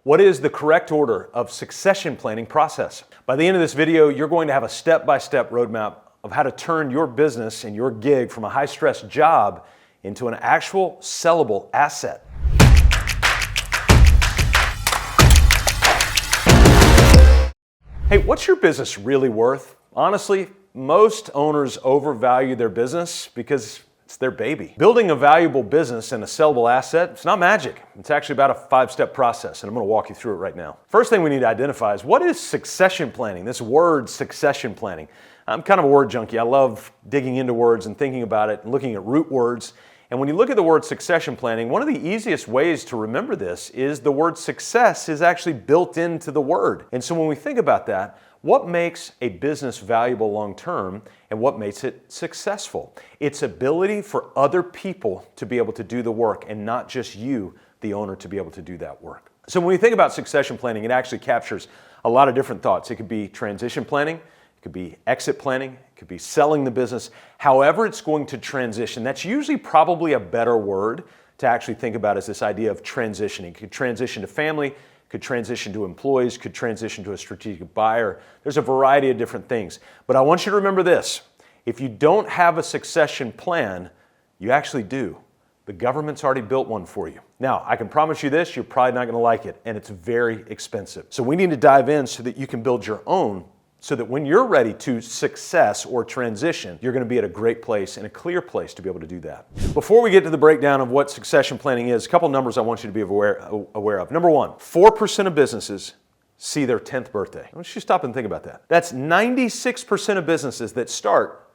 What is the correct order of succession planning process? By the end of this video, you're going to have a step-by-step roadmap of how to turn your business and your gig from a high-stress job into an actual sellable asset. Hey, what's your business really worth? Honestly, most owners overvalue their business because it's their baby. Building a valuable business and a sellable asset, it's not magic. It's actually about a 5-step process, and I'm going to walk you through it right now. First thing we need to identify is what is succession planning? This word, succession planning. I'm kind of a word junkie. I love digging into words and thinking about it and looking at root words. And when you look at the word succession planning, one of the easiest ways to remember this is the word success is actually built into the word. And so when we think about that, what makes a business valuable long-term and what makes it successful? Its ability for other people to be able to do the work and not just you, the owner, to be able to do that work. So when we think about succession planning, it actually captures a lot of different thoughts. It could be transition planning, it could be exit planning, it could be selling the business. However it's going to transition, that's usually probably a better word to actually think about as this idea of transitioning. It could transition to family, could transition to employees, could transition to a strategic buyer. There's a variety of different things. But I want you to remember this. If you don't have a succession plan, you actually do. The government's already built one for you. Now, I can promise you this, you're probably not going to like it, and it's very expensive. So we need to dive in so that you can build your own, so that when you're ready to success or transition, you're going to be at a great place and a clear place to be able to do that. Before we get to the breakdown of what succession planning is, a couple numbers I want you to be aware of. Number one, 4% of businesses see their 10th birthday. I want you to stop and think about that. That's 96% of businesses that start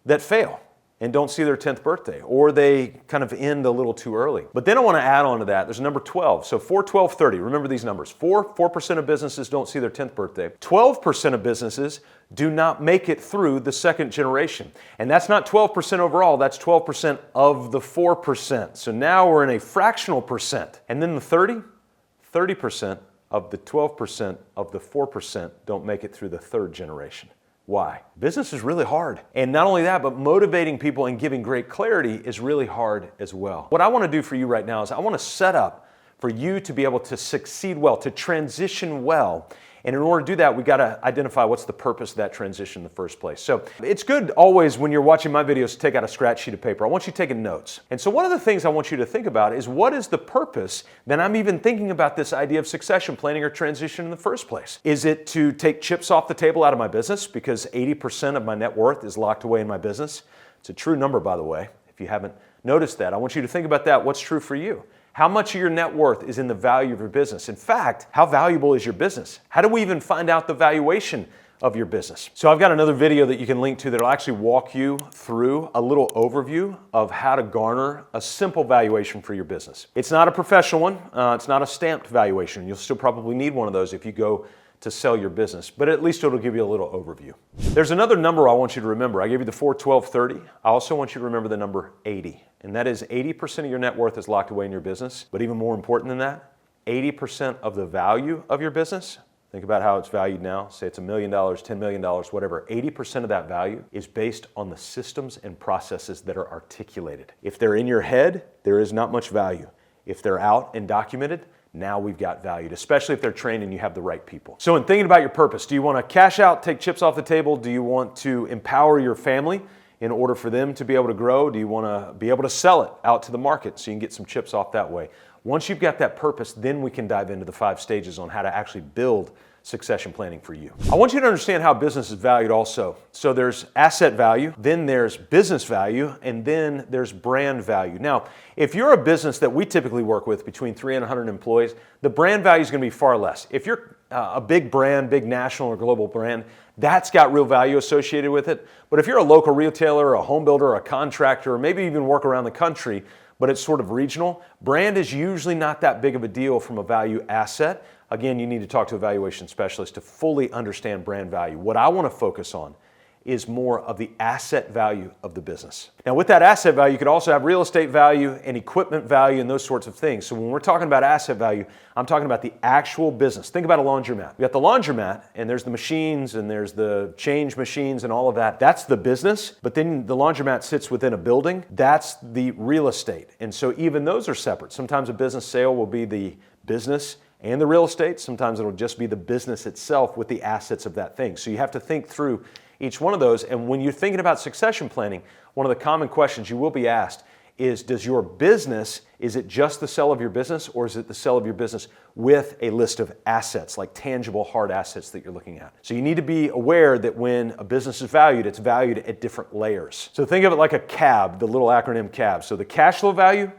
that fail and don't see their 10th birthday, or they kind of end a little too early. But then I want to add on to that, there's number 12. So 4, 12, 30. Remember these numbers. 4% of businesses don't see their 10th birthday. 12% of businesses do not make it through the second generation. And that's not 12% overall, that's 12% of the 4%. So now we're in a fractional percent. And then the 30% of the 12% of the 4% don't make it through the third generation. Why? Business is really hard. And not only that, but motivating people and giving great clarity is really hard as well. What I want to do for you right now is I want to set up for you to be able to succeed well, to transition well. And in order to do that, we got to identify what's the purpose of that transition in the first place. So it's good always when you're watching my videos to take out a scratch sheet of paper. I want you taking notes. And so one of the things I want you to think about is what is the purpose that I'm even thinking about this idea of succession planning or transition in the first place? Is it to take chips off the table out of my business because 80% of my net worth is locked away in my business? It's a true number, by the way, if you haven't noticed that. I want you to think about that. What's true for you? How much of your net worth is in the value of your business? In fact, how valuable is your business? How do we even find out the valuation of your business? So I've got another video that you can link to that will actually walk you through a little overview of how to garner a simple valuation for your business. It's not a professional one. It's not a stamped valuation. You'll still probably need one of those if you go to sell your business, but at least it'll give you a little overview. There's another number I want you to remember. I gave you the 4, 12, 30. I also want you to remember the number 80. And that is 80% of your net worth is locked away in your business. But even more important than that, 80% of the value of your business, think about how it's valued now, say it's $1 million, $10 million, whatever, 80% of that value is based on the systems and processes that are articulated. If they're in your head, there is not much value. If they're out and documented, now we've got value, especially if they're trained and you have the right people. So in thinking about your purpose, do you want to cash out, take chips off the table? Do you want to empower your family in order for them to be able to grow? Do you want to be able to sell it out to the market so you can get some chips off that way? Once you've got that purpose, then we can dive into the 5 stages on how to actually build succession planning for you. I want you to understand how business is valued also. So there's asset value, then there's business value, and then there's brand value. Now, if you're a business that we typically work with between 3 and 100 employees, the brand value is going to be far less. If you're a big brand, big national or global brand, that's got real value associated with it. But if you're a local retailer, or a home builder, or a contractor, or maybe even work around the country, but it's sort of regional, brand is usually not that big of a deal from a value asset. Again, you need to talk to a valuation specialist to fully understand brand value. What I want to focus on is more of the asset value of the business. Now with that asset value, you could also have real estate value and equipment value and those sorts of things. So when we're talking about asset value, I'm talking about the actual business. Think about a laundromat. You got the laundromat and there's the machines and there's the change machines and all of that. That's the business, but then the laundromat sits within a building. That's the real estate. And so even those are separate. Sometimes a business sale will be the business and the real estate. Sometimes it'll just be the business itself with the assets of that thing. So you have to think through each one of those. And when you're thinking about succession planning, one of the common questions you will be asked is, does your business, is it just the sale of your business, or is it the sale of your business with a list of assets, like tangible hard assets that you're looking at? So you need to be aware that when a business is valued, it's valued at different layers. So think of it like a CAB, the little acronym CAB. So the cash flow value,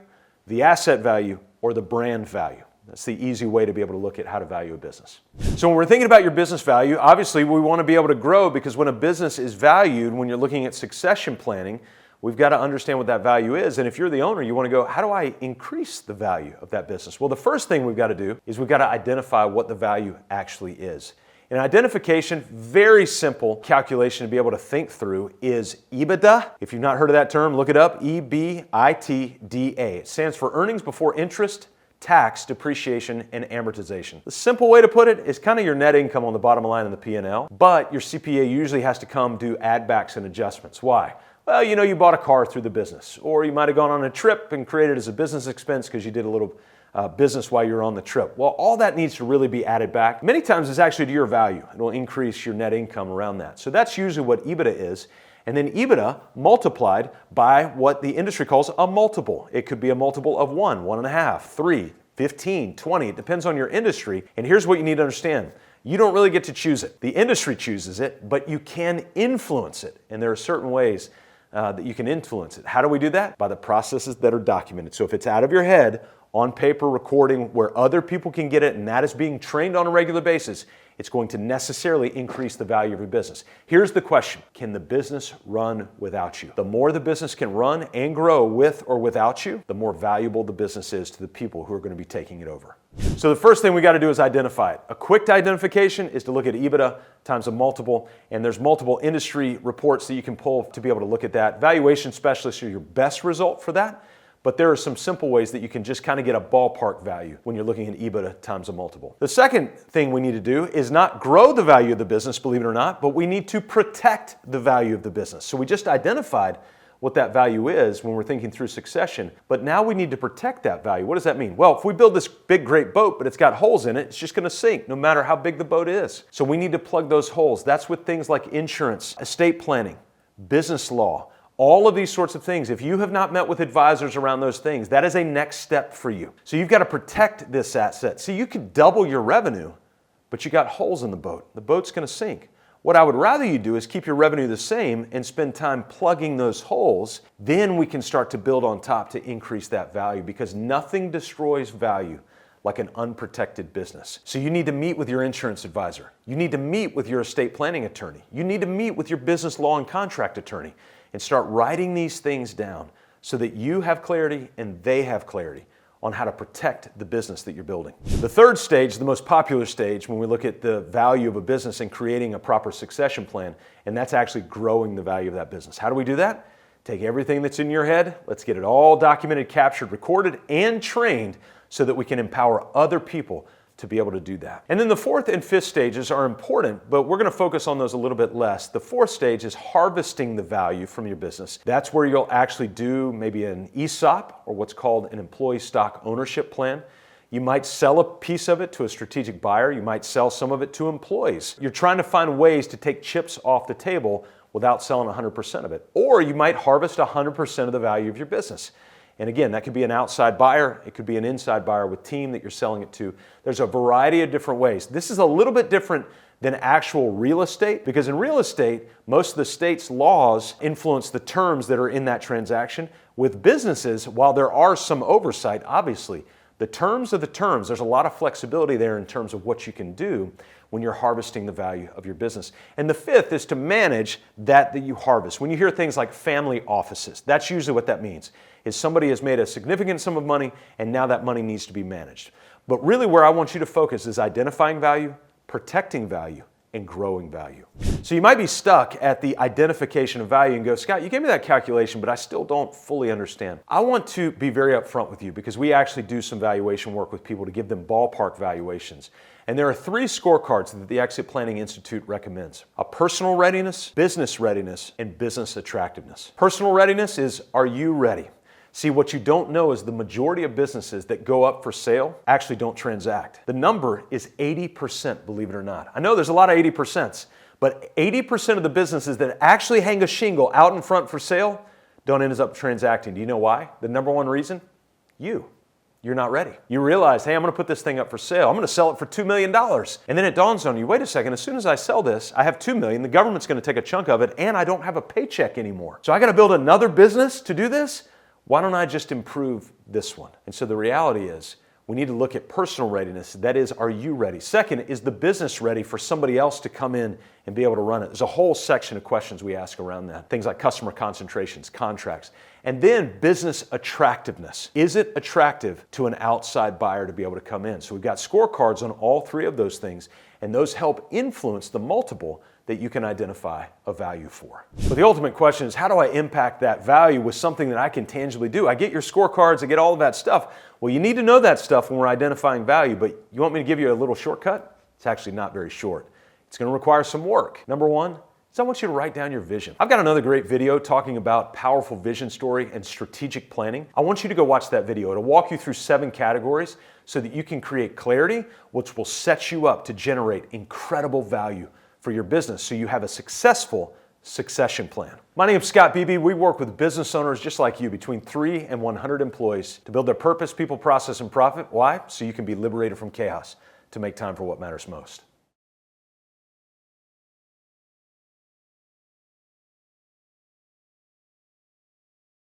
the asset value, or the brand value. That's the easy way to be able to look at how to value a business. So when we're thinking about your business value, obviously we want to be able to grow, because when a business is valued, when you're looking at succession planning, we've got to understand what that value is. And if you're the owner, you want to go, how do I increase the value of that business? Well, the first thing we've got to do is we've got to identify what the value actually is. And identification, very simple calculation to be able to think through, is EBITDA. If you've not heard of that term, look it up, EBITDA. It stands for earnings before interest, tax, depreciation, and amortization. The simple way to put it is kind of your net income on the bottom line in the P&L, but your CPA usually has to come do add backs and adjustments. Why? Well, you bought a car through the business, or you might have gone on a trip and created as a business expense because you did a little business while you're on the trip. Well, all that needs to really be added back. Many times it's actually to your value. It'll increase your net income around that. So that's usually what EBITDA is. And then EBITDA multiplied by what the industry calls a multiple. It could be a multiple of 1, 1.5, 3, 15, 20. It depends on your industry. And here's what you need to understand. You don't really get to choose it. The industry chooses it, but you can influence it. And there are certain ways that you can influence it. How do we do that? By the processes that are documented. So if it's out of your head, on paper, recording, where other people can get it, and that is being trained on a regular basis, it's going to necessarily increase the value of your business. Here's the question: can the business run without you? The more the business can run and grow with or without you, the more valuable the business is to the people who are going to be taking it over. So the first thing we got to do is identify it. A quick identification is to look at EBITDA times a multiple, and there's multiple industry reports that you can pull to be able to look at that. Valuation specialists are your best result for that. But there are some simple ways that you can just kind of get a ballpark value when you're looking at EBITDA times a multiple. The second thing we need to do is not grow the value of the business, believe it or not, but we need to protect the value of the business. So we just identified what that value is when we're thinking through succession, but now we need to protect that value. What does that mean? Well, if we build this big, great boat, but it's got holes in it, it's just going to sink no matter how big the boat is. So we need to plug those holes. That's with things like insurance, estate planning, business law, all of these sorts of things. If you have not met with advisors around those things, that is a next step for you. So you've got to protect this asset. See, you could double your revenue, but you got holes in the boat. The boat's going to sink. What I would rather you do is keep your revenue the same and spend time plugging those holes. Then we can start to build on top to increase that value, because nothing destroys value like an unprotected business. So you need to meet with your insurance advisor. You need to meet with your estate planning attorney. You need to meet with your business law and contract attorney and start writing these things down so that you have clarity and they have clarity on how to protect the business that you're building. The third stage, the most popular stage when we look at the value of a business and creating a proper succession plan, and that's actually growing the value of that business. How do we do that? Take everything that's in your head, let's get it all documented, captured, recorded, and trained so that we can empower other people to be able to do that. And then the fourth and fifth stages are important, but we're going to focus on those a little bit less. The fourth stage is harvesting the value from your business. That's where you'll actually do maybe an ESOP, or what's called an employee stock ownership plan. You might sell a piece of it to a strategic buyer. You might sell some of it to employees. You're trying to find ways to take chips off the table without selling 100% of it. Or you might harvest 100% of the value of your business. And again, that could be an outside buyer. It could be an inside buyer with team that you're selling it to. There's a variety of different ways. This is a little bit different than actual real estate, because in real estate, most of the state's laws influence the terms that are in that transaction. With businesses, while there are some oversight, obviously, the terms are the terms. There's a lot of flexibility there in terms of what you can do when you're harvesting the value of your business. And the fifth is to manage that you harvest. When you hear things like family offices, that's usually what that means, is somebody has made a significant sum of money and now that money needs to be managed. But really where I want you to focus is identifying value, protecting value, and growing value. So you might be stuck at the identification of value and go, Scott, you gave me that calculation, but I still don't fully understand. I want to be very upfront with you, because we actually do some valuation work with people to give them ballpark valuations. And there are 3 scorecards that the Exit Planning Institute recommends: a personal readiness, business readiness, and business attractiveness. Personal readiness is, are you ready? See, what you don't know is the majority of businesses that go up for sale actually don't transact. The number is 80%, believe it or not. I know there's a lot of 80%, but 80% of the businesses that actually hang a shingle out in front for sale don't end up transacting. Do you know why? The number one reason? You're not ready. You realize, hey, I'm going to put this thing up for sale. I'm going to sell it for $2 million. And then it dawns on you, wait a second, as soon as I sell this, I have $2 million, the government's going to take a chunk of it, and I don't have a paycheck anymore. So I got to build another business to do this? Why don't I just improve this one? And so the reality is, we need to look at personal readiness. That is, are you ready? Second, is the business ready for somebody else to come in and be able to run it? There's a whole section of questions we ask around that. Things like customer concentrations, contracts, and then business attractiveness. Is it attractive to an outside buyer to be able to come in? So we've got scorecards on all three of those things, and those help influence the multiple that you can identify a value for. But the ultimate question is, how do I impact that value with something that I can tangibly do? I get your scorecards, I get all of that stuff. Well, you need to know that stuff when we're identifying value, but you want me to give you a little shortcut? It's actually not very short. It's going to require some work. Number one, I want you to write down your vision. I've got another great video talking about powerful vision story and strategic planning. I want you to go watch that video. It'll walk you through 7 categories so that you can create clarity, which will set you up to generate incredible value for your business so you have a successful succession plan. My name is Scott Beebe. We work with business owners just like you, between 3 and 100 employees, to build their purpose, people, process, and profit. Why? So you can be liberated from chaos to make time for what matters most.